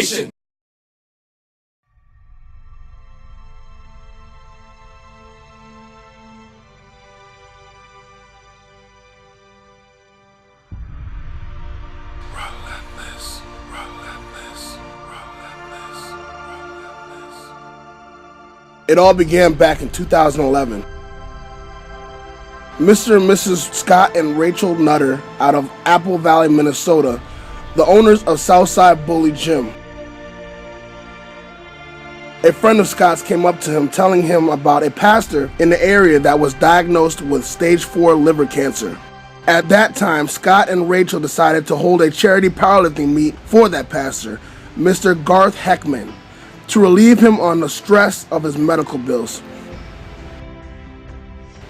Nation. Relentless, relentless, relentless, relentless. It all began back in 2011. Mr. and Mrs. Scott and Rachel Nutter out of Apple Valley, Minnesota, the owners of Southside Bully Gym. A friend of Scott's came up to him telling him about a pastor in the area that was diagnosed with stage 4 liver cancer. At that time, Scott and Rachel decided to hold a charity powerlifting meet for that pastor, Mr. Garth Heckman, to relieve him on the stress of his medical bills.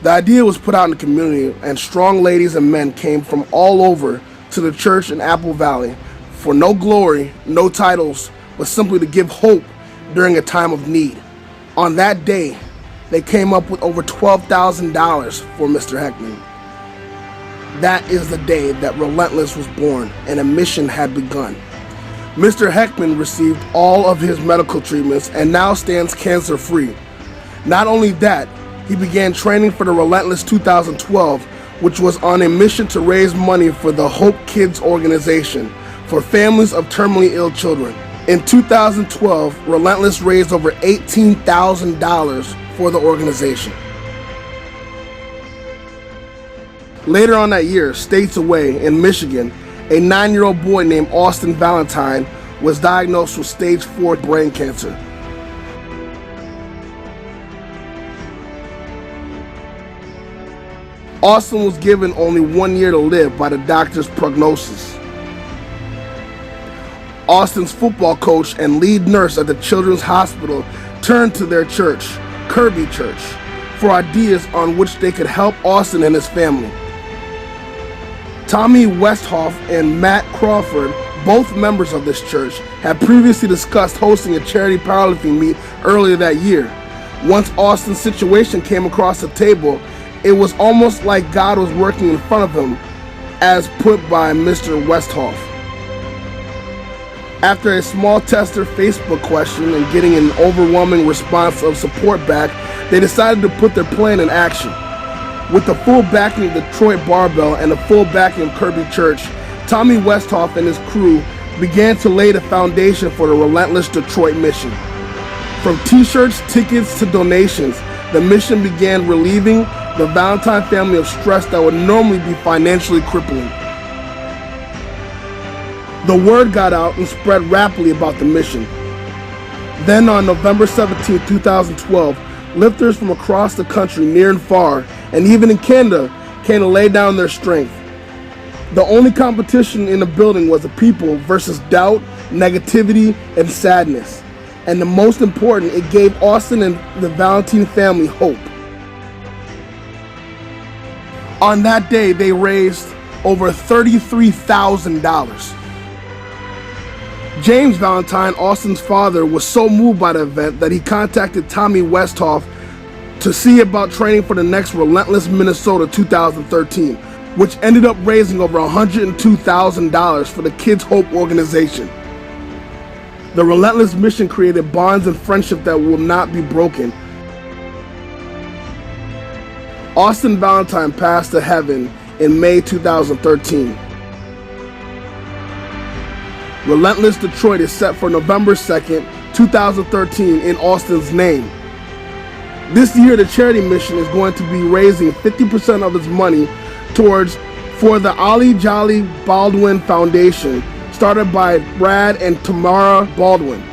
The idea was put out in the community, and strong ladies and men came from all over to the church in Apple Valley for no glory, no titles, but simply to give hope during a time of need. On that day, they came up with over $12,000 for Mr. Heckman. That is the day that Relentless was born and a mission had begun. Mr. Heckman received all of his medical treatments and now stands cancer-free. Not only that, he began training for the Relentless 2012, which was on a mission to raise money for the Hope Kids organization for families of terminally ill children. In 2012, Relentless raised over $18,000 for the organization. Later on that year, states away in Michigan, a 9-year-old boy named Austin Valentine was diagnosed with stage 4 brain cancer. Austin was given only 1 year to live by the doctor's prognosis. Austin's football coach and lead nurse at the Children's Hospital turned to their church, Kirby Church, for ideas on which they could help Austin and his family. Tommy Westhoff and Matt Crawford, both members of this church, had previously discussed hosting a charity powerlifting meet earlier that year. Once Austin's situation came across the table, it was almost like God was working in front of him, as put by Mr. Westhoff. After a small tester Facebook question and getting an overwhelming response of support back, they decided to put their plan in action. With the full backing of Detroit Barbell and the full backing of Kirby Church, Tommy Westhoff and his crew began to lay the foundation for the Relentless Detroit mission. From t-shirts, tickets, to donations, the mission began relieving the Valentine family of stress that would normally be financially crippling. The word got out and spread rapidly about the mission. Then on November 17, 2012, lifters from across the country, near and far, and even in Canada, came to lay down their strength. The only competition in the building was the people versus doubt, negativity, and sadness. And the most important, it gave Austin and the Valentine family hope. On that day, they raised over $33,000. James Valentine, Austin's father, was so moved by the event that he contacted Tommy Westhoff to see about training for the next Relentless Minnesota 2013, which ended up raising over $102,000 for the Kids Hope organization. The Relentless mission created bonds and friendship that will not be broken. Austin Valentine passed to heaven in May 2013. Relentless Detroit is set for November 2nd, 2013 in Austin's name. This year, the charity mission is going to be raising 50% of its money for the Ali Jolly Baldwin Foundation, started by Brad and Tamara Baldwin.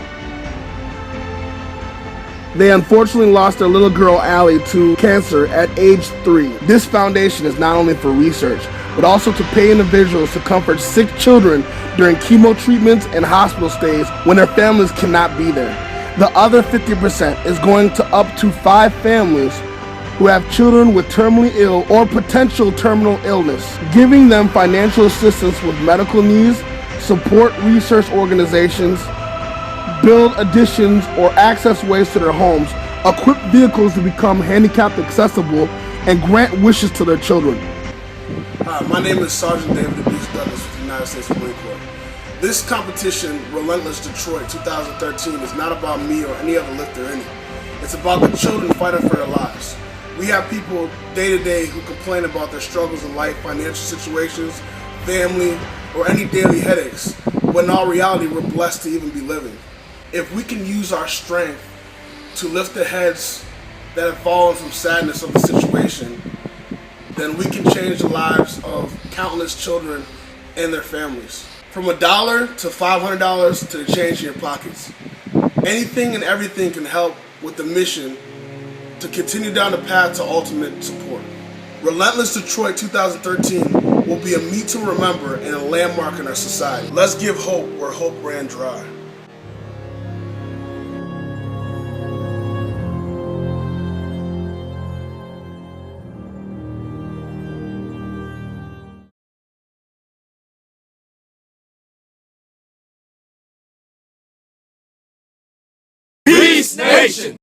They unfortunately lost their little girl Allie to cancer at age 3. This foundation is not only for research, but also to pay individuals to comfort sick children during chemo treatments and hospital stays when their families cannot be there. The other 50% is going to up to 5 families who have children with terminally ill or potential terminal illness, giving them financial assistance with medical needs, support research organizations, build additions or access ways to their homes, equip vehicles to become handicapped accessible, and grant wishes to their children. My name is Sergeant David Abuse Douglas with the United States Marine Corps. This competition, Relentless Detroit 2013, is not about me or any other lifter in it. It's about the children fighting for their lives. We have people day to day who complain about their struggles in life, financial situations, family, or any daily headaches, when in all reality we're blessed to even be living. If we can use our strength to lift the heads that have fallen from sadness of the situation, then we can change the lives of countless children and their families. From $1 to $500 to the change in your pockets. Anything and everything can help with the mission to continue down the path to ultimate support. Relentless Detroit 2013 will be a meet to remember and a landmark in our society. Let's give hope where hope ran dry. Peace Nation!